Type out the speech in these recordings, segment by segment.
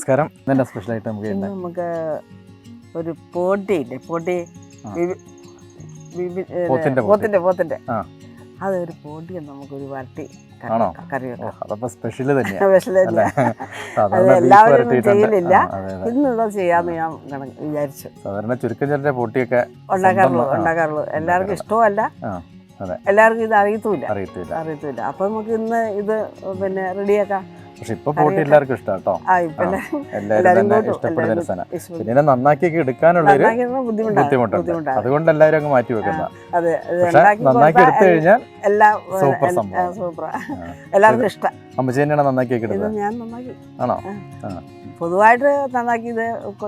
നമസ്കാരം. എന്താ സ്പെഷ്യൽ ആയിട്ട് നമുക്ക് ഒരു പോട്ടി ഇല്ലേ, പോട്ടി പോത്തിന്റെ അതൊരു പോട്ടി നമുക്കൊരു വരട്ടി കറി വെക്കാം. സ്പെഷ്യൽ എല്ലാവരും ചെയ്യലില്ല, ഇന്നുള്ളത് ചെയ്യാന്ന് ഞാൻ വിചാരിച്ചു. സാധാരണ ചുരുക്കം ചെറിയ പോട്ടിയൊക്കെ ഉണ്ടാക്കാറുള്ളൂ. എല്ലാവർക്കും ഇഷ്ടമല്ല, എല്ലാവർക്കും ഇത് അറിയത്തില്ല. അപ്പൊ നമുക്ക് ഇന്ന് ഇത് പിന്നെ റെഡിയാക്കാം. പക്ഷെ ഇപ്പൊ പോട്ടി എല്ലാവർക്കും ഇഷ്ടം കേട്ടോ. ഇഷ്ടപ്പെടുന്ന ഒരു സാധനം. പിന്നെ നന്നാക്കിയൊക്കെ എടുക്കാനുള്ളൊരു ബുദ്ധിമുട്ടുണ്ട്. അതുകൊണ്ട് എല്ലാവരും അങ്ങ് മാറ്റി വെക്കുന്ന. നന്നാക്കി എടുത്തു കഴിഞ്ഞാൽ സൂപ്പർ സംഭവം, എല്ലാവർക്കും ഇഷ്ടം. അമ്മച്ചി തന്നെയാണ് നന്നാക്കിയൊക്കെ എടുത്തത്? ഞാൻ നന്നാക്കി. ആണോ? പൊതുവായിട്ട് നന്നാക്കിയത്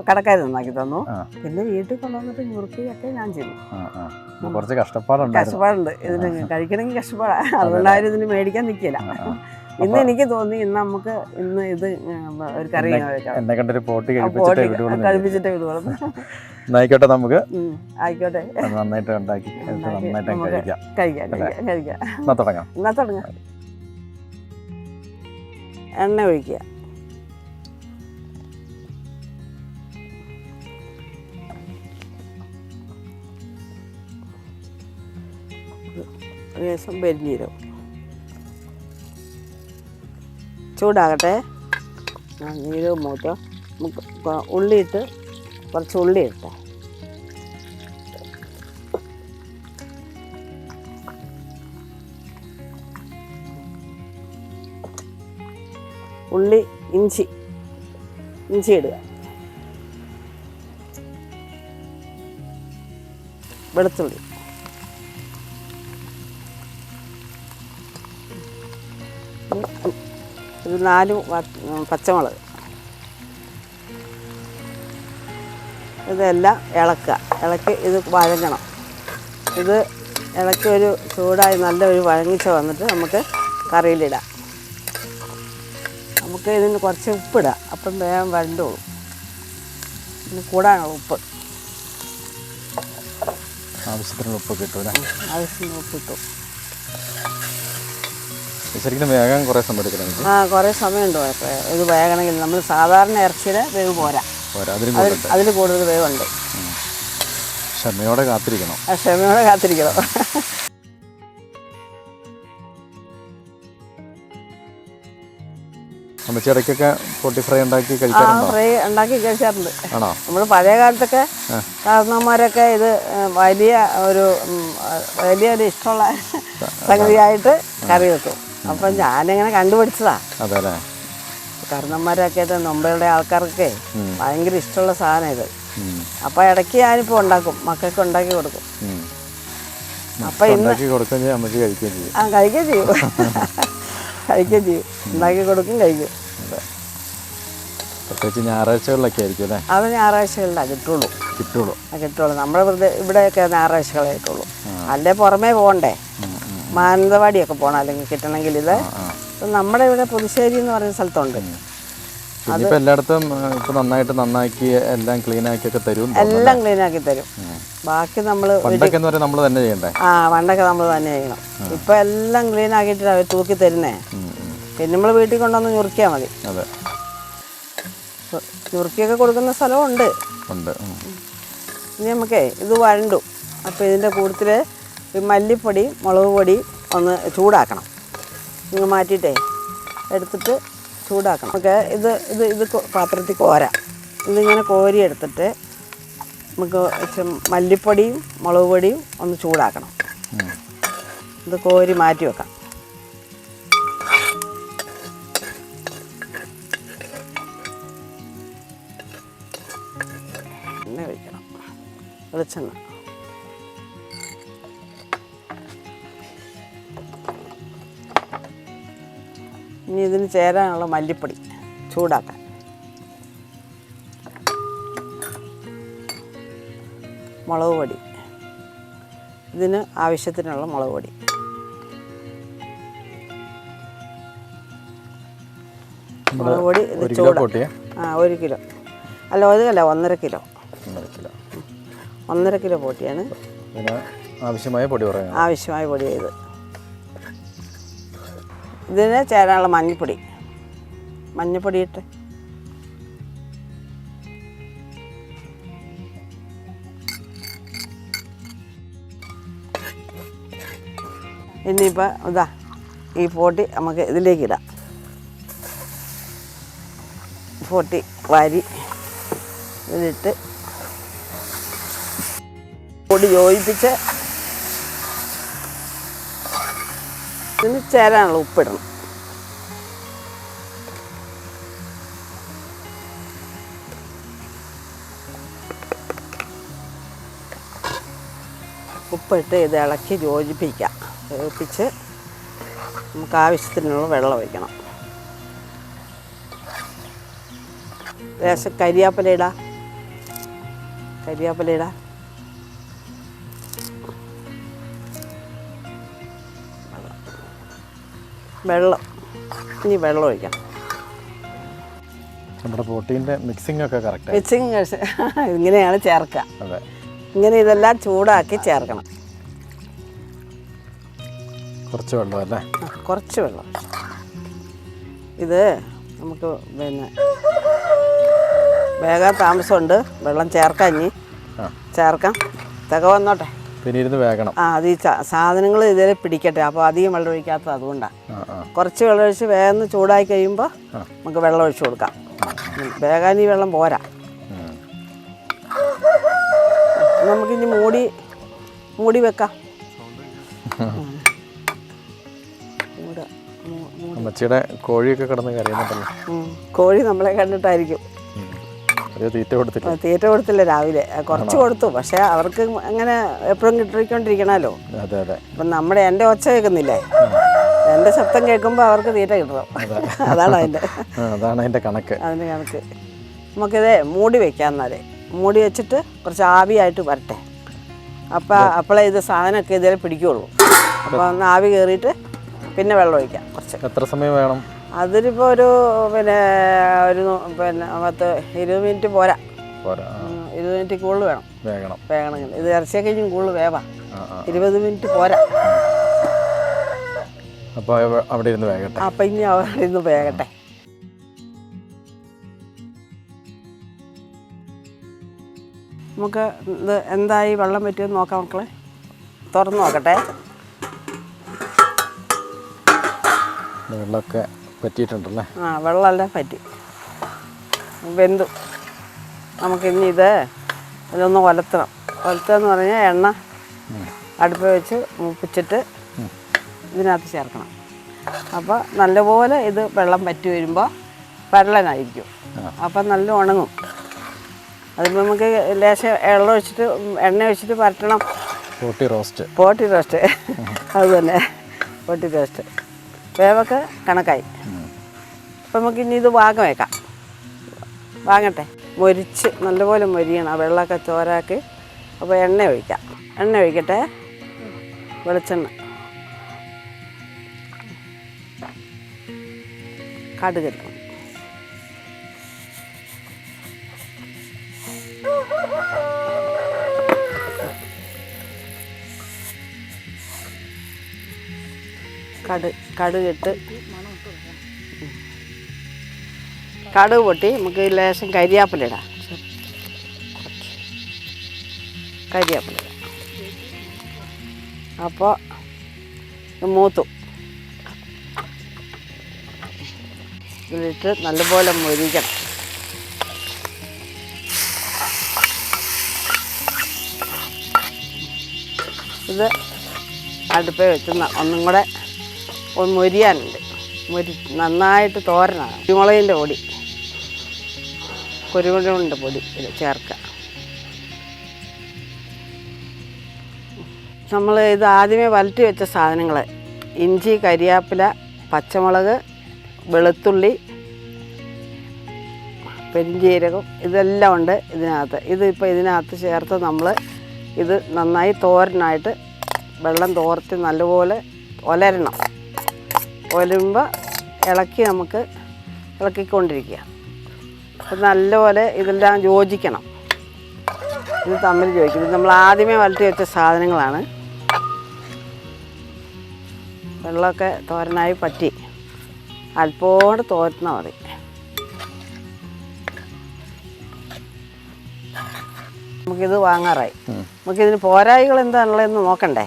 കടക്കാർ നന്നാക്കി തന്നു. പിന്നെ വീട്ടിൽ കൊണ്ടുവന്നിട്ട് മുറുക്കിയൊക്കെ ഞാൻ ചെയ്തു. കുറച്ച് കഷ്ടപ്പാടുണ്ട് ഇതിന് കഴിക്കണമെങ്കിൽ കഷ്ടപ്പാടാണ്. അതുകൊണ്ടാരും ഇതിന് മേടിക്കാൻ നിൽക്കില്ല. ഇന്ന് എനിക്ക് തോന്നി നമുക്ക് ഇത് ഒരു കറി എന്നെ കണ്ടൊരു പോട്ടി കഴിപ്പിച്ചിട്ടേ വിടുള്ളൂ. ആയിക്കോട്ടെ, നമുക്ക് ആയിക്കോട്ടെ, നന്നായിട്ട് ഉണ്ടാക്കി കഴിക്കാം. എന്നാ തുടങ്ങാം. എണ്ണ ഒഴിക്കുക. ലേശം പെരിഞ്ചീരകം ചൂടാകട്ടെ. നീരവും മൂത്തോ. ഉള്ളിയിട്ട് കുറച്ച് ഉള്ളി ഇട്ടേ. ഉള്ളി, ഇഞ്ചി ഇടുക. വെളുത്തുള്ളി, ഒരു 4 പച്ചമുളക്. ഇതെല്ലാം ഇളക്കി ഇത് വഴങ്ങണം. ഇത് ഇളക്കി ഒരു ചൂടായി നല്ലൊരു വഴങ്ങിച്ച വന്നിട്ട് നമുക്ക് കറിയിലിടാം. നമുക്ക് ഇതിന് കുറച്ച് ഉപ്പിടാം, അപ്പം വേഗം വരണ്ടോളും. ഇതിന് കൂടാനുള്ള ഉപ്പ്, ആവശ്യത്തിനുള്ള ഉപ്പ് കിട്ടും. ആവശ്യത്തിന് ഉപ്പ് കിട്ടും. ശരിക്കും വേഗം കുറേ സമയം എടുക്കണം. കുറേ സമയമുണ്ടോ ഇത് വേഗണമെങ്കിൽ? നമ്മൾ സാധാരണ ഇറച്ചിയുടെ വേവ് പോരാ, അതിൽ കൂടുതൽ വേവുണ്ട്. ക്ഷമയോടെ കാത്തിരിക്കണം. അമ്മച്ചി ഇടയ്ക്കൊക്കെ പൊട്ടി ഫ്രൈ ഉണ്ടാക്കി കഴിക്കാറുണ്ട്. നമ്മൾ പഴയ കാലത്തൊക്കെ കാരണവന്മാരൊക്കെ ഇത് വലിയൊരു ഇഷ്ടമുള്ള സംഗതിയായിട്ട് കറി വെക്കും. അപ്പം ഞാനിങ്ങനെ കണ്ടുപിടിച്ചതാ. കാരണന്മാരൊക്കെ മുമ്പുള്ള ആൾക്കാർക്കൊക്കെ ഭയങ്കര ഇഷ്ടമുള്ള സാധനം ഇത്. അപ്പൊ ഇടയ്ക്ക് ഞാനിപ്പോ ഉണ്ടാക്കും, മക്കൾക്ക് ഉണ്ടാക്കി കൊടുക്കും. അപ്പൊ ഇന്ന് കഴിക്കുകയും ചെയ്യും. ഉണ്ടാക്കി കൊടുക്കും, കഴിക്കും. ഞായറാഴ്ചകളിലൊക്കെ ആയിരിക്കും അല്ലേ? അത് ഞായറാഴ്ചകളിലാണ് കിട്ടുള്ളൂ. നമ്മുടെ ഇവിടെയൊക്കെ ഞായറാഴ്ചകളെ കിട്ടുള്ളൂ. അല്ലേ പുറമേ പോകണ്ടേ, മാനന്തവാടിയൊക്കെ പോകണം അല്ലെങ്കിൽ കിട്ടണമെങ്കിൽ. ഇത് നമ്മുടെ ഇവിടെ പുതുശ്ശേരി എന്ന് പറയുന്ന സ്ഥലത്തുണ്ട്. എല്ലായിടത്തും നന്നാക്കി എല്ലാം ക്ലീൻ ആക്കി തരും. ബാക്കി നമ്മൾ പണ്ടൊക്കെ തന്നെ ചെയ്യണ്ടേ? പണ്ടൊക്കെ നമ്മൾ തന്നെ ചെയ്യണം. ഇപ്പൊ എല്ലാം ക്ലീൻ ആക്കിയിട്ട് അവർ തൂക്കി തരുന്നേ. പിന്നെ നമ്മൾ വീട്ടിൽ കൊണ്ടുവന്ന് ഞുറുക്കിയാൽ മതി. ഞുറുക്കിയൊക്കെ കൊടുക്കുന്ന സ്ഥലമുണ്ട്. ഇനി നമുക്കേ ഇത് വഴണ്ടു. അപ്പോൾ ഇതിൻ്റെ കൂട്ടത്തിൽ മല്ലിപ്പൊടി, മുളക് പൊടി ഒന്ന് ചൂടാക്കണം. ഇങ്ങ് മാറ്റിയിട്ടേ എടുത്തിട്ട് ചൂടാക്കണം. നമുക്ക് ഇത് പാത്രത്തിൽ കോരാം. ഇതിങ്ങനെ കോരി എടുത്തിട്ട് നമുക്ക് മല്ലിപ്പൊടിയും മുളക് പൊടിയും ഒന്ന് ചൂടാക്കണം. ഇത് കോരി മാറ്റി വെക്കാം. എണ്ണ ഒഴിക്കണം, വെളിച്ചെണ്ണ. ഇനി ഇതിന് ചേരാനുള്ള മല്ലിപ്പൊടി ചൂടാക്കാൻ. മുളക് പൊടി, ഇതിന് ആവശ്യത്തിനുള്ള മുളക് പൊടി. മുളക് പൊടി ഇത് ചൂടാ. 1 കിലോ അല്ല, 1.5 കിലോ. 1.5 കിലോ പോട്ടിയാണ്. ആവശ്യമായ പൊടി ഇത്. ഇതിന് ചേരാനുള്ള മഞ്ഞൾപ്പൊടി ഇട്ട് ഇനിയിപ്പോൾ ഇതാ ഈ പോട്ടി നമുക്ക് ഇതിലേക്ക് ഇടാം. പോട്ടി വാരി ഇതിലിട്ട് പൊടി യോജിപ്പിച്ച് ഇതിന് ചേരാനുള്ള ഉപ്പിടണം. ഉപ്പിട്ട് ഇത് ഇളക്കി യോജിപ്പിക്കാം. യോജിപ്പിച്ച് നമുക്ക് ആവശ്യത്തിനുള്ള വെള്ളം ഒഴിക്കണം. ലേശം കരിയാപ്പില ഇടാം. വെള്ളം ഇനി വെള്ളം ഒഴിക്കണം. നമ്മുടെ പ്രോട്ടീൻ്റെ മിക്സിംഗ് ഒക്കെ കറക്റ്റ്. മിക്സിങ് ഇങ്ങനെയാണ് ചേർക്കുക. അതെ, ഇങ്ങനെ ഇതെല്ലാം ചൂടാക്കി ചേർക്കണം. കുറച്ച് വെള്ളം അല്ലേ? കുറച്ച് വെള്ളം. ഇത് നമുക്ക് പിന്നെ വേഗം താമസമുണ്ട്. വെള്ളം ചേർക്കാം. ഇനി ചേർക്കാം. തിക വന്നോട്ടെ. പിന്നെ ഇരുന്ന് വേഗണം. അത് ഈ സാധനങ്ങൾ ഇതിൽ പിടിക്കട്ടെ. അപ്പോൾ അധികം വെള്ളം ഒഴിക്കാത്തത് അതുകൊണ്ടാണ്. കുറച്ച് വെള്ളം ഒഴിച്ച് വേഗം ചൂടായി കഴിയുമ്പോൾ നമുക്ക് വെള്ളം ഒഴിച്ച് കൊടുക്കാം. വേഗം ഈ വെള്ളം പോരാ. നമുക്കിനി മൂടി വെക്കാം. അമ്മച്ചിയുടെ കോഴിയൊക്കെ കിടന്ന് കരയുന്നുണ്ടല്ലോ. കോഴി നമ്മളെ കണ്ടിട്ടായിരിക്കും. തീറ്റ കൊടുത്തില്ല. രാവിലെ കുറച്ച് കൊടുത്തു. പക്ഷെ അവർക്ക് അങ്ങനെ എപ്പോഴും കിട്ടിക്കൊണ്ടിരിക്കണമല്ലോ. അപ്പം എൻ്റെ ഒച്ച കേൾക്കുന്നില്ലേ? എൻ്റെ ശബ്ദം കേൾക്കുമ്പോൾ അവർക്ക് തീറ്റ കിട്ടണം. അതാണ് അതിൻ്റെ കണക്ക്. നമുക്കിത് മൂടി വെക്കാം. എന്നാലേ മൂടി വെച്ചിട്ട് കുറച്ച് ആവിയായിട്ട് വരട്ടെ. അപ്പോഴേ ഇത് സാധനമൊക്കെ ഇതിൽ പിടിക്കുകയുള്ളൂ. അപ്പോൾ ഒന്ന് ആവി കയറിയിട്ട് പിന്നെ വെള്ളം ഒഴിക്കാം. കുറച്ച്. എത്ര സമയം വേണം? അതിലിപ്പോൾ ഒരു 20 മിനിറ്റ് പോരാ. 20 മിനിറ്റ് കൂടുതൽ വേണമെങ്കിൽ. ഇത് ഇറച്ചിയൊക്കെ ഇനി കൂടുതൽ വേവാം. 20 മിനിറ്റ് പോരാ. അപ്പോൾ അവിടെ ഇരുന്ന് വേകട്ടെ. അപ്പം ഇനി അവിടെ ഇരുന്ന് വേകട്ടെ. നമുക്ക് ഇത് എന്തായി വെള്ളം പറ്റിയെന്ന് നോക്കാം മക്കളെ. തുറന്ന് നോക്കട്ടെ. വെള്ളമൊക്കെ പറ്റിയിട്ടുണ്ടല്ലേ? വെള്ളമെല്ലാം പറ്റി വെന്തു. നമുക്കിനി ഇതൊന്ന് ഒലത്തണം. ഒലത്തുകയെന്ന് പറഞ്ഞാൽ എണ്ണ അടുപ്പ് വെച്ച് മൂപ്പിച്ചിട്ട് ഇതിനകത്ത് ചേർക്കണം. അപ്പോൾ നല്ലപോലെ ഇത് വെള്ളം പറ്റി വരുമ്പോൾ പരളനായിരിക്കും. അപ്പം നല്ല ഉണങ്ങും. അതിപ്പോൾ നമുക്ക് ലേശം വെള്ളം ഒഴിച്ചിട്ട് എണ്ണ ഒഴിച്ചിട്ട് പരട്ടണം. പോട്ടി റോസ്റ്റ് അത് തന്നെ. പോട്ടി റോസ്റ്റ് വേവൊക്കെ കണക്കായി. അപ്പം നമുക്ക് ഇനി ഇത് വാങ്ങട്ടെ. മൊരിച്ച് നല്ലപോലെ മൊരിയണം. ആ വെള്ളമൊക്കെ ചോരാക്കി. അപ്പോൾ എണ്ണ ഒഴിക്കട്ടെ. വെളിച്ചെണ്ണ, കടുക്, കടുകിട്ട് കടുക് പൊട്ടി നമുക്ക് ലേശം കരിയാപ്പില ഇടാം. അപ്പോൾ മൂത്തു. ഇതിലിട്ട് നല്ലപോലെ മൊരിക്കണം. ഇത് അടുപ്പേ വെച്ച് ഒന്നും കൂടെ മൊരിയാനുണ്ട്. നന്നായിട്ട് തോരനാണ്. കുരുമുളകിൻ്റെ പൊടി ഇത് ചേർക്കുക. നമ്മൾ ഇത് ആദ്യമേ വലട്ടി വെച്ച സാധനങ്ങൾ ഇഞ്ചി, കരിയാപ്പില, പച്ചമുളക്, വെളുത്തുള്ളി, പെരിഞ്ജീരകം ഇതെല്ലാം ഉണ്ട് ഇതിനകത്ത്. ഇതിപ്പോൾ ഇതിനകത്ത് ചേർത്ത് നമ്മൾ ഇത് നന്നായി തോരനായിട്ട് വെള്ളം തോർത്തി നല്ലപോലെ ഒലരണം. ഒലരുമ്പോൾ നമുക്ക് ഇളക്കിക്കൊണ്ടിരിക്കുക. അപ്പം നല്ലപോലെ ഇതെല്ലാം യോജിക്കണം. ഇത് തമ്മിൽ യോജിക്കണം. ഇത് നമ്മൾ ആദ്യമേ വലട്ടി വെച്ച സാധനങ്ങളാണ്. വെള്ളമൊക്കെ തോരനായി പറ്റി അല്പോടെ തോരന്നാൽ മതി. നമുക്കിത് വാങ്ങാറായി. നമുക്കിതിന് പോരായികൾ എന്താണുള്ളതെന്ന് നോക്കണ്ടേ?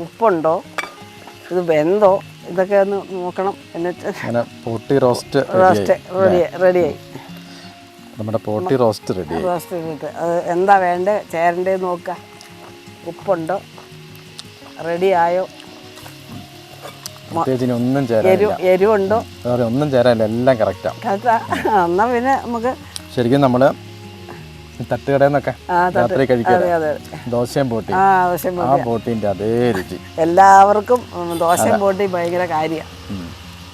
ഉപ്പുണ്ടോ? ഇത് വെന്തോ ഇതൊക്കെ ഒന്ന് നോക്കണം. എന്നിട്ട് അങ്ങനെ പോട്ടി റോസ്റ്റ് റെഡിയായി. നമ്മുടെ പോട്ടി റോസ്റ്റ് റെഡി. റോസ്റ്റ് ചെയ്തിട്ട് അത് എന്താ വേണ്ടേ ചേരേണ്ടത് നോക്കുക. ഉപ്പുണ്ടോ, റെഡിയായോ, പ്രത്യേകിച്ച് ഒന്നും ചേരാനില്ല, എരിവുണ്ടോ, ഒന്നും ചേരാനില്ല, എല്ലാം കറക്റ്റാ. എന്നാൽ പിന്നെ നമുക്ക് ശരിക്കും നമ്മള് തട്ടുകടയിൽ നിന്നൊക്കെ രാത്രി കഴിക്കുക ദോശയും പോട്ടി, ആ പോട്ടിന്റെ അതേ രുചി. എല്ലാവർക്കും ദോശയും പോട്ടി ഭയങ്കര കാര്യമാണ്.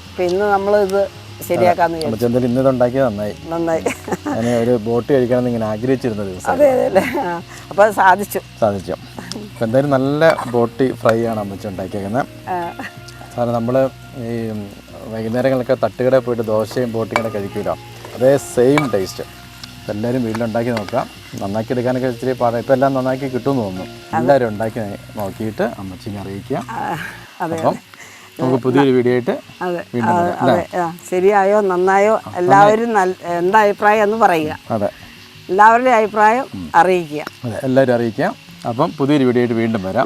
അപ്പം ഇന്ന് നമ്മളിത് ശരിയാക്കാന്ന് എന്തായാലും ഇന്നത് ഉണ്ടാക്കിയത് നന്നായി. ഞാൻ ഒരു ബോട്ടി കഴിക്കണം ഇങ്ങനെ ആഗ്രഹിച്ചിരുന്ന ദിവസം. അതെ അല്ലേ. അപ്പോൾ സാധിച്ചു. അപ്പം എന്തായാലും നല്ല ബോട്ടി ഫ്രൈ ആണ് അമ്മച്ചി ഉണ്ടാക്കിയേക്കുന്നത്. സാറേ നമ്മൾ ഈ വൈകുന്നേരങ്ങളൊക്കെ തട്ടുകടയിൽ പോയിട്ട് ദോശയും ബോട്ടിയും കൂടെ കഴിക്കില്ല, അതേ സെയിം ടേസ്റ്റ്. എല്ലാവരും വീട്ടിലുണ്ടാക്കി നോക്കാം. നന്നാക്കി എടുക്കാനൊക്കെ ഇച്ചിരി പാടാം. ഇപ്പം എല്ലാം നന്നാക്കി കിട്ടുമെന്ന് തോന്നുന്നു. എല്ലാവരും ഉണ്ടാക്കി നോക്കിയിട്ട് അമ്മച്ചിനെ അറിയിക്കുക. അപ്പം നമുക്ക് പുതിയൊരു വീഡിയോ ആയിട്ട് ശരിയായോ നന്നായോ എല്ലാവരും എന്താ അഭിപ്രായം എന്ന് പറയുക. അതെ, എല്ലാവരുടെയും അഭിപ്രായം അറിയിക്കുക. അതെ, എല്ലാവരും അറിയിക്കുക. അപ്പം പുതിയൊരു വീഡിയോ ആയിട്ട് വീണ്ടും വരാം.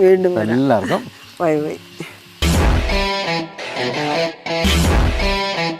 എല്ലാവർക്കും ബൈ.